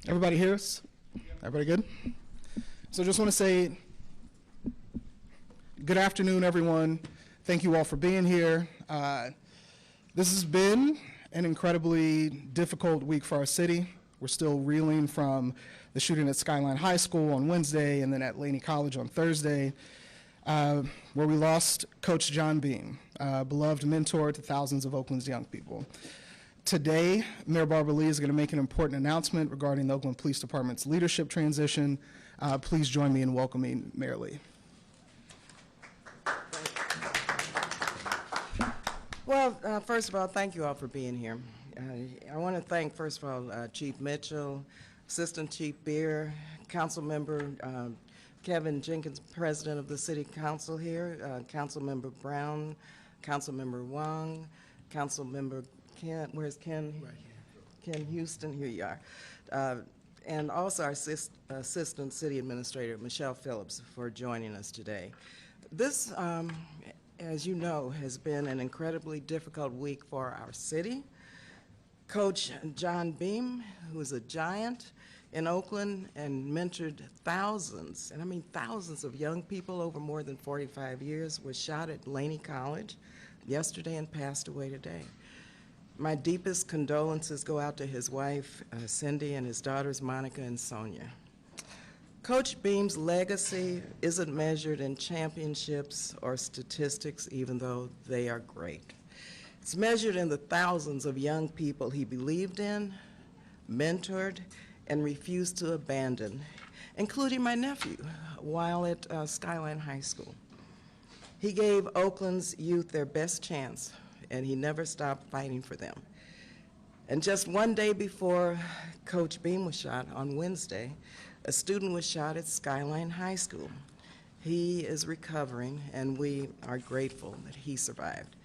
Everybody hear us? Everybody good? So just want to say good afternoon, everyone. Thank you all for being here. This has been an incredibly difficult week for our city. We're still reeling from the shooting at Skyline High School on Wednesday and then at Laney College on Thursday, where we lost Coach John Beam, a beloved mentor to thousands of Oakland's young people. Today, Mayor Barbara Lee is going to make an important announcement regarding the Oakland Police Department's leadership transition. Please join me in welcoming Mayor Lee. Well, first of all, thank you all for being here. I want to thank, first of all, Chief Mitchell, Assistant Chief Beer, Council Member Kevin Jenkins, President of the City Council here, Council Member Brown, Council Member Wong, Council Member Ken, where's Ken? Right here. Ken Houston, here you are. And also our Assistant City Administrator, Michelle Phillips, for joining us today. This, as you know, has been an incredibly difficult week for our city. Coach John Beam, who is a giant in Oakland and mentored thousands, and I mean thousands of young people over more than 45 years, was shot at Laney College yesterday and passed away today. My deepest condolences go out to his wife, Cindy, and his daughters, Monica and Sonia. Coach Beam's legacy isn't measured in championships or statistics, even though they are great. It's measured in the thousands of young people he believed in, mentored, and refused to abandon, including my nephew, while at Skyline High School. He gave Oakland's youth their best chance, and he never stopped fighting for them. And just one day before Coach Beam was shot, on Wednesday, a student was shot at Skyline High School. He is recovering, and we are grateful that he survived.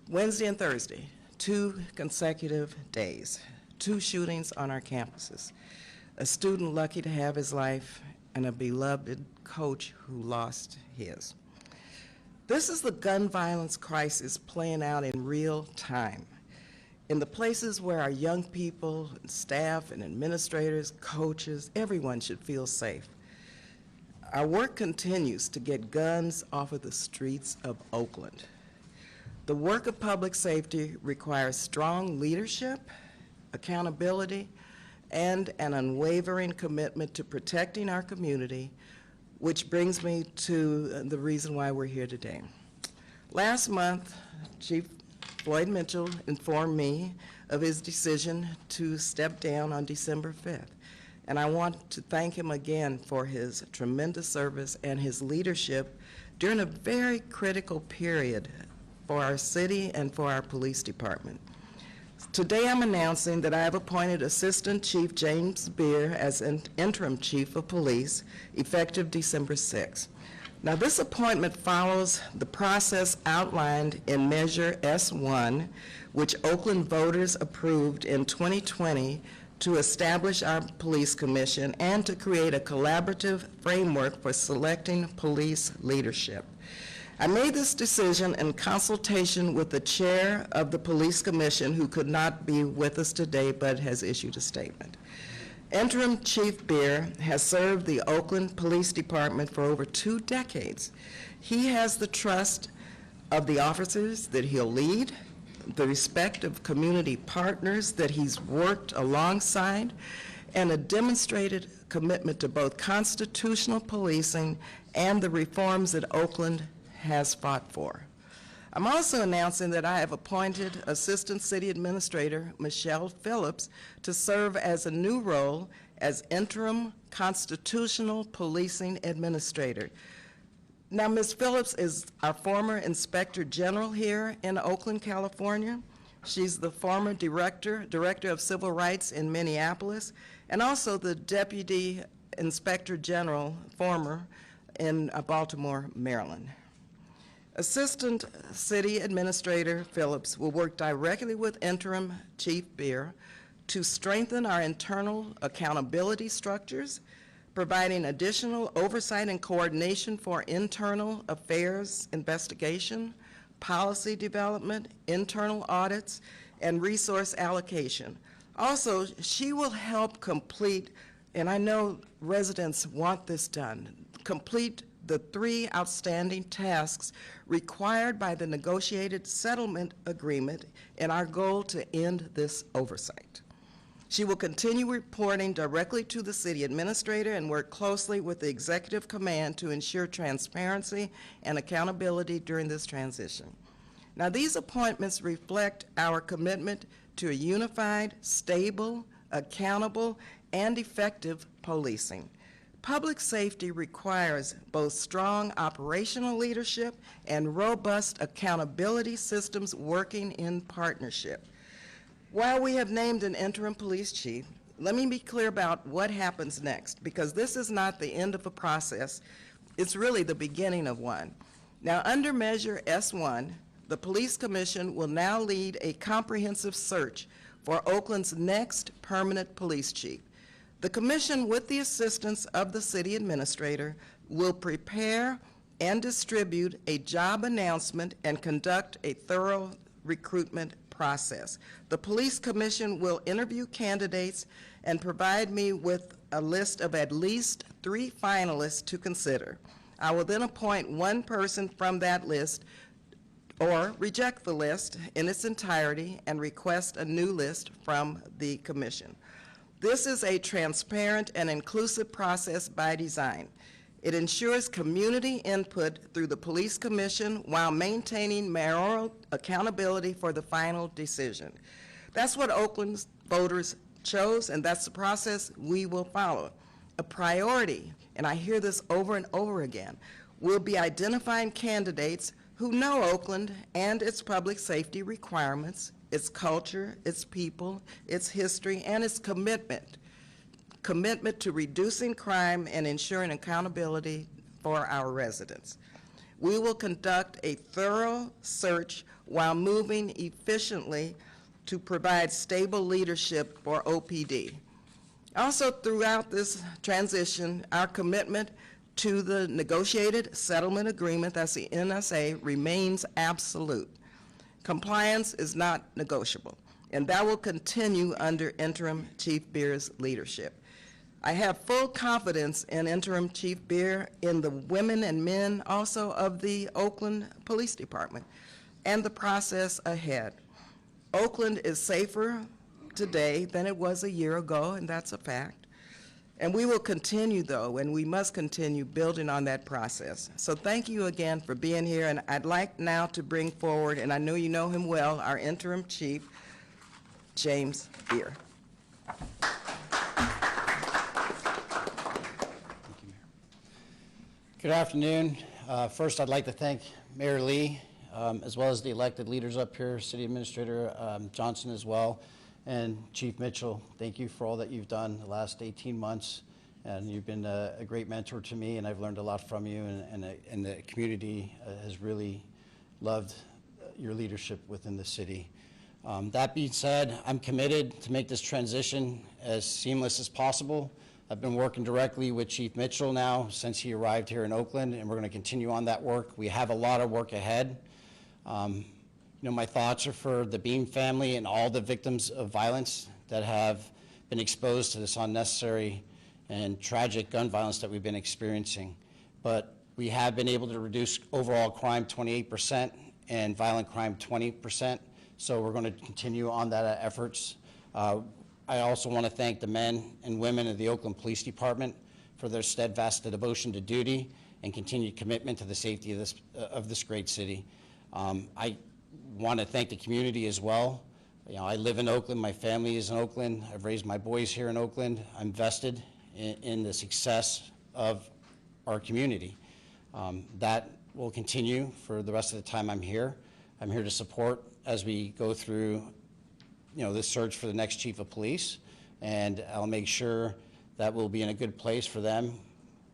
Wednesday and Thursday, 2 consecutive days, 2 shootings on our campuses. A student lucky to have his life, and a beloved coach who lost his. This is the gun violence crisis playing out in real time. In the places where our young people, staff, and administrators, coaches, everyone should feel safe. Our work continues to get guns off of the streets of Oakland. The work of public safety requires strong leadership, accountability, and an unwavering commitment to protecting our community, which brings me to the reason why we're here today. Last month, Chief Floyd Mitchell informed me of his decision to step down on December 5th. And I want to thank him again for his tremendous service and his leadership during a very critical period for our city and for our police department. Today I'm announcing that I have appointed Assistant Chief James Beer as an interim chief of police effective December 6th. Now this appointment follows the process outlined in Measure S1, which Oakland voters approved in 2020 to establish our police commission and to create a collaborative framework for selecting police leadership. I made this decision in consultation with the chair of the police commission, who could not be with us today but has issued a statement. Interim Chief Beer has served the Oakland Police Department for over 2 decades. He has the trust of the officers that he'll lead, the respect of community partners that he's worked alongside, and a demonstrated commitment to both constitutional policing and the reforms that Oakland has fought for. I'm also announcing that I have appointed Assistant City Administrator Michelle Phillips to serve as a new role as Interim Constitutional Policing Administrator. Now, Ms. Phillips is our former Inspector General here in Oakland, California. She's the former Director of Civil Rights in Minneapolis, and also the Deputy Inspector General, former, in Baltimore, Maryland. Assistant City Administrator Phillips will work directly with Interim Chief Beer to strengthen our internal accountability structures, providing additional oversight and coordination for internal affairs investigation, policy development, internal audits, and resource allocation, Also, she will help complete, and I know residents want this done, complete the 3 outstanding tasks required by the negotiated settlement agreement in our goal to end this oversight. She will continue reporting directly to the city administrator and work closely with the executive command to ensure transparency and accountability during this transition. Now, these appointments reflect our commitment to a unified, stable, accountable, and effective policing. Public safety requires both strong operational leadership and robust accountability systems working in partnership. While we have named an interim police chief, let me be clear about what happens next, because this is not the end of a process. It's really the beginning of one. Now, under Measure S1, the Police Commission will now lead a comprehensive search for Oakland's next permanent police chief. The commission, with the assistance of the city administrator, will prepare and distribute a job announcement and conduct a thorough recruitment process. The police commission will interview candidates and provide me with a list of at least 3 finalists to consider. I will then appoint one person from that list or reject the list in its entirety and request a new list from the commission. This is a transparent and inclusive process by design. It ensures community input through the police commission while maintaining mayoral accountability for the final decision. That's what Oakland's voters chose, and that's the process we will follow. A priority, and I hear this over and over again, will be identifying candidates who know Oakland and its public safety requirements, its culture, its people, its history, and its commitment to reducing crime and ensuring accountability for our residents. We will conduct a thorough search while moving efficiently to provide stable leadership for OPD. Also, throughout this transition, our commitment to the negotiated settlement agreement, that's the NSA, remains absolute. Compliance is not negotiable, and that will continue under Interim Chief Beer's leadership. I have full confidence in Interim Chief Beer, in the women and men also of the Oakland Police Department, and the process ahead. Oakland is safer today than it was a year ago, and that's a fact. And we will continue, though, and we must continue building on that process. So thank you again for being here, and I'd like now to bring forward, and I know you know him well, our interim chief, James Beer. Good afternoon. First, I'd like to thank Mayor Lee, as well as the elected leaders up here, City Administrator Johnson as well, and Chief Mitchell. Thank you for all that you've done the last 18 months, and you've been a great mentor to me, and I've learned a lot from you, and the community has really loved your leadership within the city. That being said, I'm committed to make this transition as seamless as possible. I've been working directly with Chief Mitchell now since he arrived here in Oakland, and we're going to continue on that work. We have a lot of work ahead. You know, my thoughts are for the Beam family and all the victims of violence that have been exposed to this unnecessary and tragic gun violence that we've been experiencing. But we have been able to reduce overall crime 28% and violent crime 20%. So we're going to continue on that efforts. I also want to thank the men and women of the Oakland Police Department for their steadfast devotion to duty and continued commitment to the safety of this great city. I want to thank the community as well. You know, I live in Oakland, my family is in Oakland, I've raised my boys here in Oakland. I'm vested in the success of our community. That will continue for the rest of the time I'm here. I'm here to support as we go through, you know, this search for the next chief of police, and I'll make sure that we'll be in a good place for them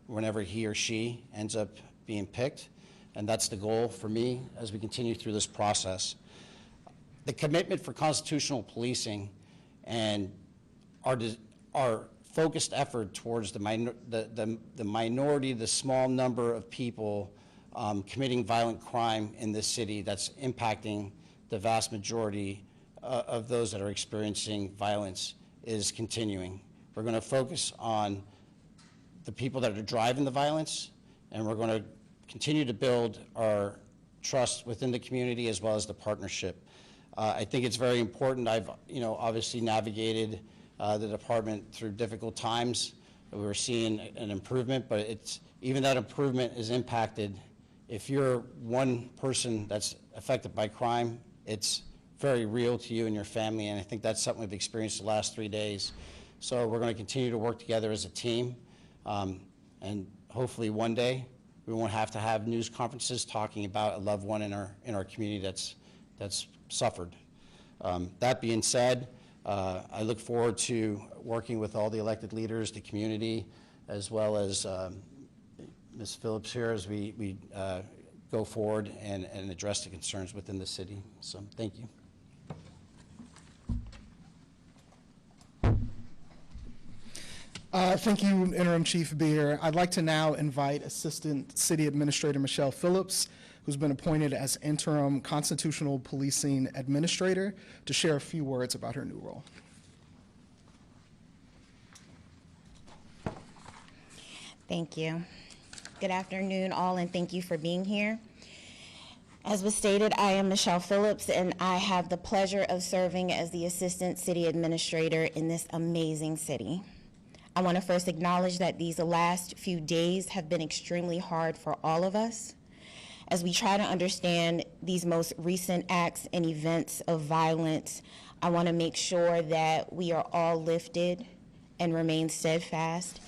whenever he or she ends up being picked. And that's the goal for me as we continue through this process. The commitment for constitutional policing and our focused effort towards the minority, the small number of people committing violent crime in this city that's impacting the vast majority of those that are experiencing violence is continuing. We're going to focus on the people that are driving the violence, and we're going to continue to build our trust within the community as well as the partnership. I think it's very important. I've, obviously navigated the department through difficult times. We were seeing an improvement, but even that improvement is impacted. If you're one person that's affected by crime, it's very real to you and your family, and I think that's something we've experienced the last 3 days. So we're going to continue to work together as a team, and hopefully one day we won't have to have news conferences talking about a loved one in our community that's suffered. That being said, I look forward to working with all the elected leaders, the community, as well as Ms. Phillips here as we go forward and address the concerns within the city. So thank you. Thank you, Interim Chief Beer. I'd like to now invite Assistant City Administrator Michelle Phillips, who's been appointed as Interim Constitutional Policing Administrator, to share a few words about her new role. Thank you. Good afternoon, all, and thank you for being here. As was stated, I am Michelle Phillips, and I have the pleasure of serving as the Assistant City Administrator in this amazing city. I want to first acknowledge that these last few days have been extremely hard for all of us. As we try to understand these most recent acts and events of violence, I want to make sure that we are all lifted and remain steadfast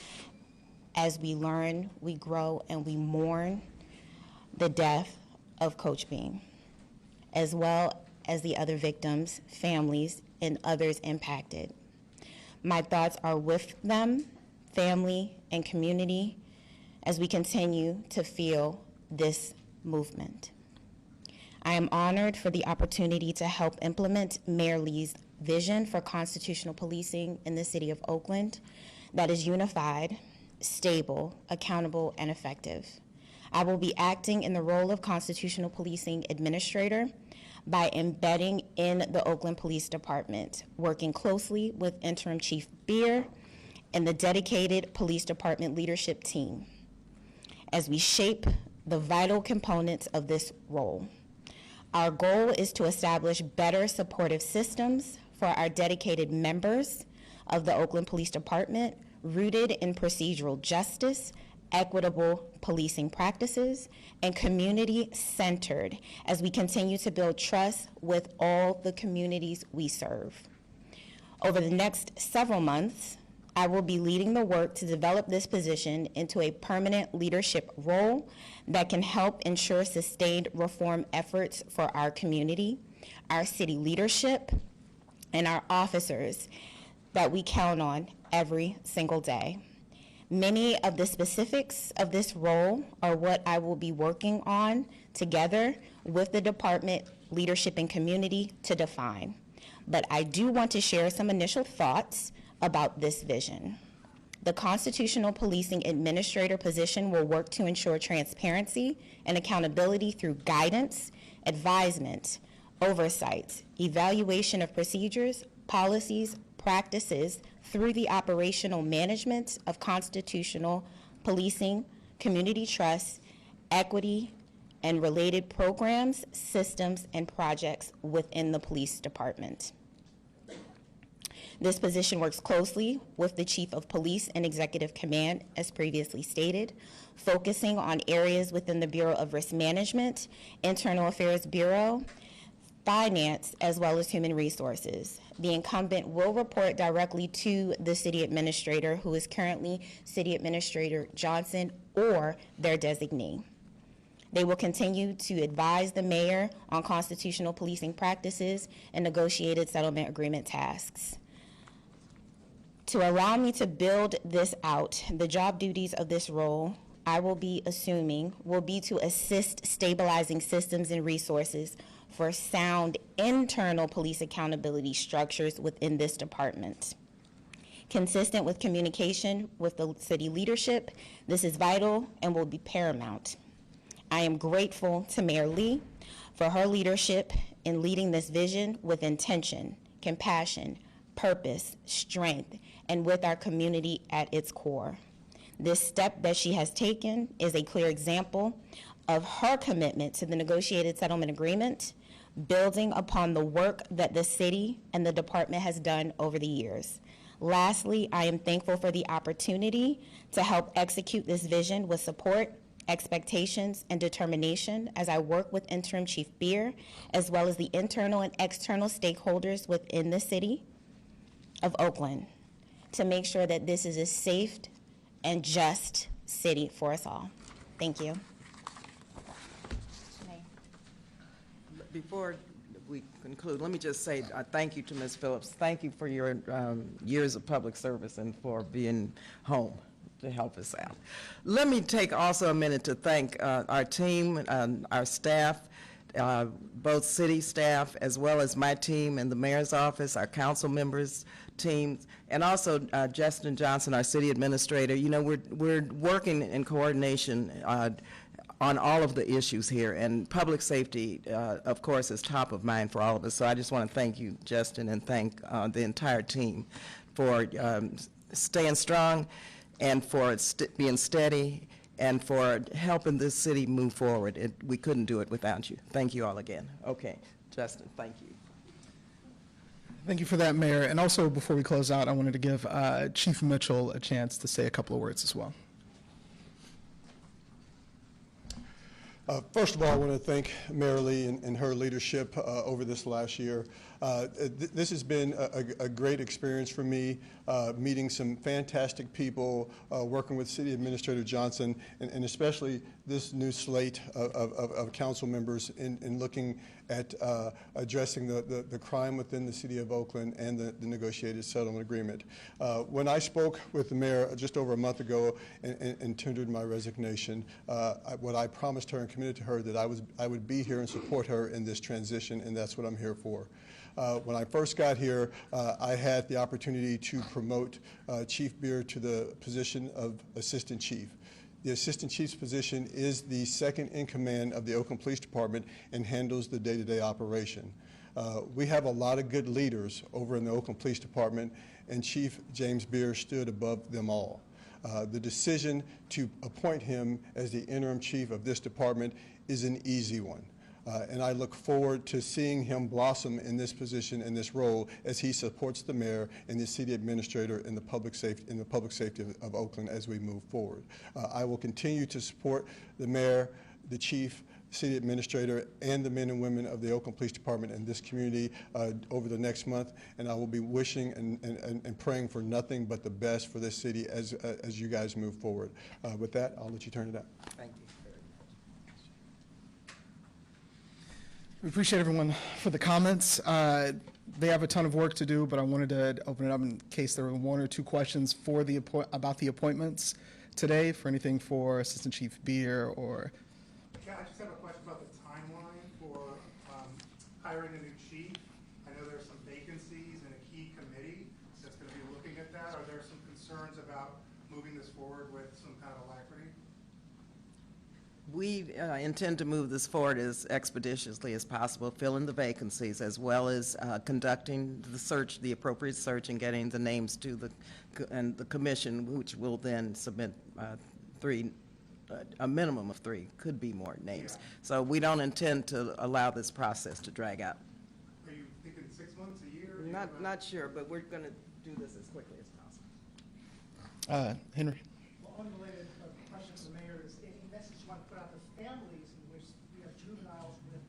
as we learn, we grow, and we mourn the death of Coach Beam, as well as the other victims, families, and others impacted. My thoughts are with them, family, and community, as we continue to feel this movement. I am honored for the opportunity to help implement Mayor Lee's vision for constitutional policing in the city of Oakland that is unified, stable, accountable, and effective. I will be acting in the role of Constitutional Policing Administrator by embedding in the Oakland Police Department, working closely with Interim Chief Beer and the dedicated Police Department leadership team as we shape the vital components of this role. Our goal is to establish better supportive systems for our dedicated members of the Oakland Police Department, rooted in procedural justice, equitable policing practices, and community-centered as we continue to build trust with all the communities we serve. Over the next several months, I will be leading the work to develop this position into a permanent leadership role that can help ensure sustained reform efforts for our community, our city leadership, and our officers that we count on every single day. Many of the specifics of this role are what I will be working on together with the department leadership and community to define. But I do want to share some initial thoughts about this vision. The Constitutional Policing Administrator position will work to ensure transparency and accountability through guidance, advisement, oversight, evaluation of procedures, policies, practices, through the operational management of constitutional policing, community trust, equity, and related programs, systems, and projects within the police department. This position works closely with the Chief of Police and Executive Command, as previously stated, focusing on areas within the Bureau of Risk Management, Internal Affairs Bureau, Finance, as well as Human Resources. The incumbent will report directly to the City Administrator, who is currently City Administrator Johnson or their designee. They will continue to advise the Mayor on constitutional policing practices and negotiated settlement agreement tasks. To allow me to build this out, the job duties of this role I will be assuming will be to assist stabilizing systems and resources for sound internal police accountability structures within this department. Consistent with communication with the city leadership, this is vital and will be paramount. I am grateful to Mayor Lee for her leadership in leading this vision with intention, compassion, purpose, strength, and with our community at its core. This step that she has taken is a clear example of her commitment to the negotiated settlement agreement, building upon the work that the city and the department has done over the years. Lastly, I am thankful for the opportunity to help execute this vision with support, expectations, and determination as I work with Interim Chief Beer, as well as the internal and external stakeholders within the city of Oakland, to make sure that this is a safe and just city for us all. Thank you. Before we conclude, let me just say thank you to Ms. Phillips. Thank you for your years of public service and for being home to help us out. Let me take also a minute to thank our team, our staff, both city staff as well as my team in the mayor's office, our council members, teams, and also Justin Johnson, our city administrator. You know, we're working in coordination on all of the issues here, and public safety, of course, is top of mind for all of us. So I just want to thank you, Justin, and thank the entire team for staying strong and for being steady and for helping this city move forward. We couldn't do it without you. Thank you all again. Okay, Justin, thank you. Thank you for that, Mayor. And also, before we close out, I wanted to give Chief Mitchell a chance to say a couple of words as well. First of all, I want to thank Mayor Lee and her leadership over this last year. This has been a great experience for me, meeting some fantastic people, working with City Administrator Johnson, and especially this new slate of council members in looking at addressing the crime within the city of Oakland and the negotiated settlement agreement. When I spoke with the mayor just over a month ago and tendered my resignation, what I promised her and committed to her that I would be here and support her in this transition, and that's what I'm here for. When I first got here, I had the opportunity to promote Chief Beer to the position of Assistant Chief. The Assistant Chief's position is the second in command of the Oakland Police Department and handles the day-to-day operation. We have a lot of good leaders over in the Oakland Police Department, and Chief James Beer stood above them all. The decision to appoint him as the interim chief of this department is an easy one. And I look forward to seeing him blossom in this position and this role as he supports the mayor and the city administrator in the public safety of Oakland as we move forward. I will continue to support the mayor, the chief, city administrator, and the men and women of the Oakland Police Department and this community over the next month, and I will be wishing and praying for nothing but the best for this city as you guys move forward. With that, I'll let you turn it out. Thank you. We appreciate everyone for the comments. They have a ton of work to do, but I wanted to open it up in case there were one or two questions for about the appointments today, for anything for Assistant Chief Beer or... Yeah, I just have a question about the timeline for hiring a new chief. I know there's some vacancies in a key committee that's going to be looking at that. Are there some concerns about moving this forward with some kind of alacrity? We intend to move this forward as expeditiously as possible, filling the vacancies, as well as conducting the search, the appropriate search, and getting the names to the commission, which will then submit a minimum of 3, could be more names. Yeah. So we don't intend to allow this process to drag out. Are you thinking 6 months, a year? Not sure, but we're going to do this as quickly as possible. Henry. Well, unrelated question to the mayor is any message you want to put out to families in which we have juveniles with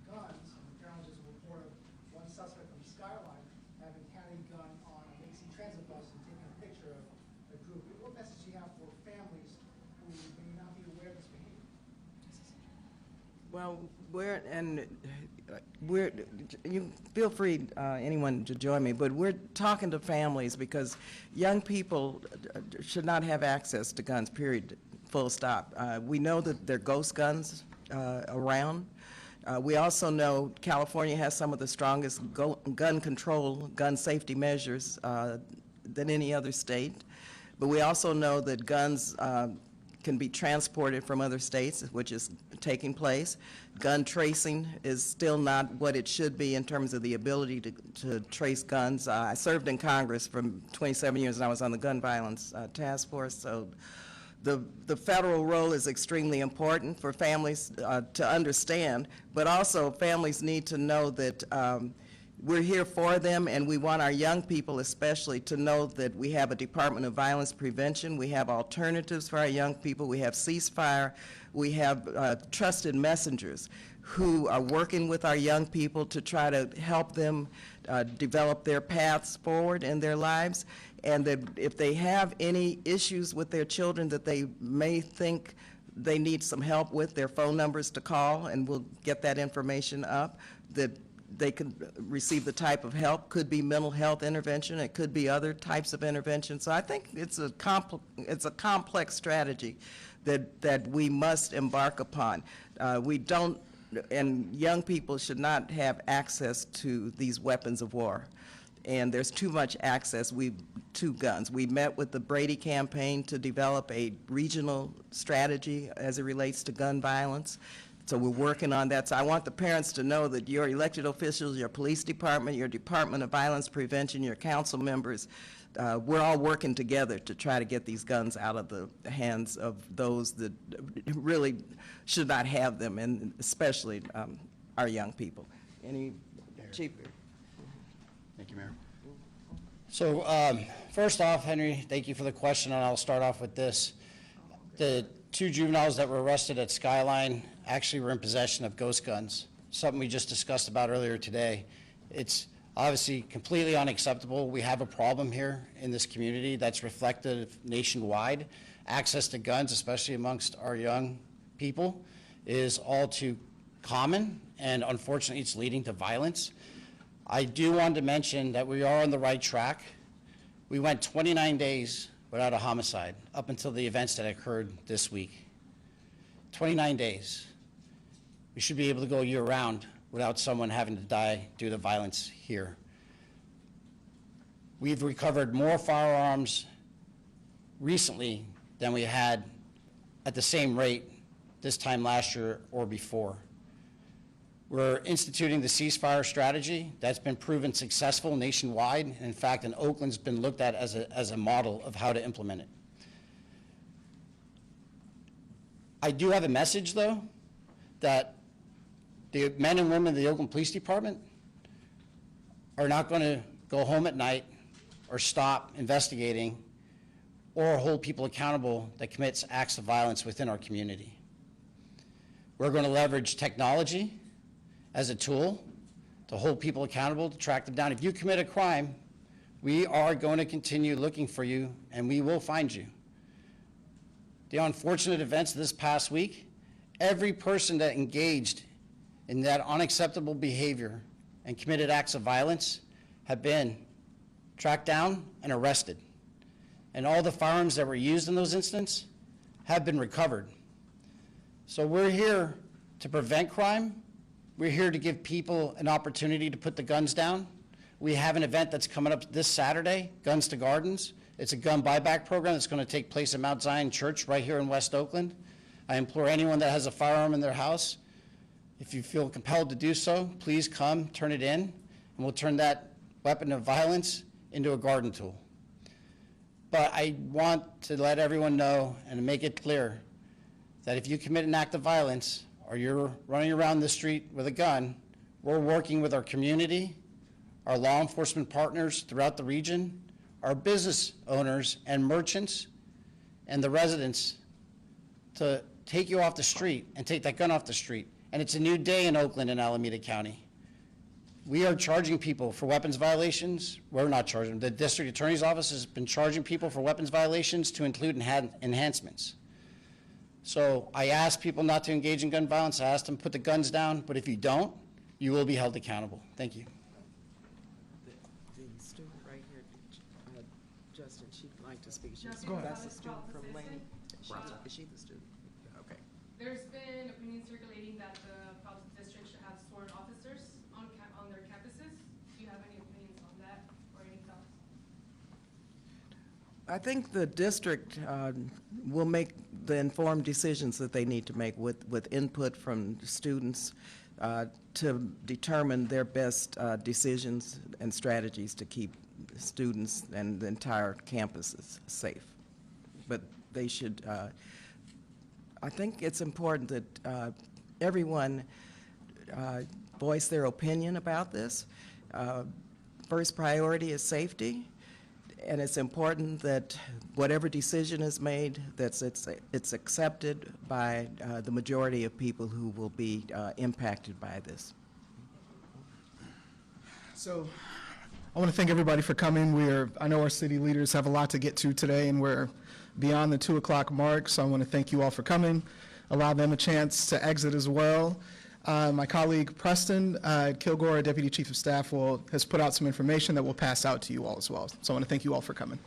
guns. Apparently there's a report of one suspect from Skyline having carried a gun on a Macy transit bus and taking a picture of a group. What message do you have for families who may not be aware of this behavior? Well, you feel free, anyone, to join me, but we're talking to families because young people should not have access to guns, period, full stop. We know that there are ghost guns around. We also know California has some of the strongest gun control, gun safety measures than any other state. But we also know that guns can be transported from other states, which is taking place. Gun tracing is still not what it should be in terms of the ability to trace guns. I served in Congress for 27 years, and I was on the gun violence task force, so the federal role is extremely important for families to understand, but also families need to know that we're here for them, and we want our young people especially to know that we have a Department of Violence Prevention, we have alternatives for our young people, we have ceasefire, we have trusted messengers who are working with our young people to try to help them develop their paths forward in their lives, and that if they have any issues with their children that they may think they need some help with, their phone numbers to call, and we'll get that information up, that they could receive the type of help. Could be mental health intervention, it could be other types of intervention. So I think it's a complex strategy that we must embark upon. We don't, and young people should not have access to these weapons of war. And there's too much access to guns. We met with the Brady campaign to develop a regional strategy as it relates to gun violence. So we're working on that. So I want the parents to know that your elected officials, your police department, your Department of Violence Prevention, your council members, we're all working together to try to get these guns out of the hands of those that really should not have them, and especially our young people. Any Chief? Thank you, Mayor. So first off, Henry, thank you for the question, and I'll start off with this. The 2 juveniles that were arrested at Skyline actually were in possession of ghost guns, something we just discussed about earlier today. It's obviously completely unacceptable. We have a problem here in this community that's reflected nationwide. Access to guns, especially amongst our young people, is all too common, and unfortunately it's leading to violence. I do want to mention that we are on the right track. We went 29 days without a homicide up until the events that occurred this week. 29 days. We should be able to go year-round without someone having to die due to violence here. We've recovered more firearms recently than we had at the same rate this time last year or before. We're instituting the ceasefire strategy that's been proven successful nationwide. In fact, in Oakland's been looked at as a model of how to implement it. I do have a message, though, that the men and women of the Oakland Police Department are not going to go home at night or stop investigating or hold people accountable that commits acts of violence within our community. We're going to leverage technology as a tool to hold people accountable, to track them down. If you commit a crime, we are going to continue looking for you, and we will find you. The unfortunate events this past week, every person that engaged in that unacceptable behavior and committed acts of violence have been tracked down and arrested. And all the firearms that were used in those incidents have been recovered. So we're here to prevent crime. We're here to give people an opportunity to put the guns down. We have an event that's coming up this Saturday, Guns to Gardens. It's a gun buyback program that's going to take place at Mount Zion Church right here in West Oakland. I implore anyone that has a firearm in their house, if you feel compelled to do so, please come, turn it in, and we'll turn that weapon of violence into a garden tool. But I want to let everyone know and make it clear that if you commit an act of violence or you're running around the street with a gun, we're working with our community, our law enforcement partners throughout the region, our business owners and merchants, and the residents to take you off the street and take that gun off the street. And it's a new day in Oakland and Alameda County. We are charging people for weapons violations. We're not charging them. The district attorney's office has been charging people for weapons violations to include enhancements. So I ask people not to engage in gun violence. I ask them to put the guns down, but if you don't, you will be held accountable. Thank you. The student right here, Justin, she'd like to speak. Justin, That's the student from Laney. Is she the student? Okay. There's been opinions circulating that the public district should have sworn officers on their campuses. Do you have any opinions on that or any thoughts? I think the district will make the informed decisions that they need to make with input from students to determine their best decisions and strategies to keep students and the entire campuses safe. But they should, I think it's important that everyone voice their opinion about this. First priority is safety. And it's important that whatever decision is made, that it's accepted by the majority of people who will be impacted by this. So I want to thank everybody for coming. I know our city leaders have a lot to get to today, and we're beyond the 2 o'clock mark, so I want to thank you all for coming. Allow them a chance to exit as well. My colleague Preston Kilgore, Deputy Chief of Staff, has put out some information that we'll pass out to you all as well. So I want to thank you all for coming.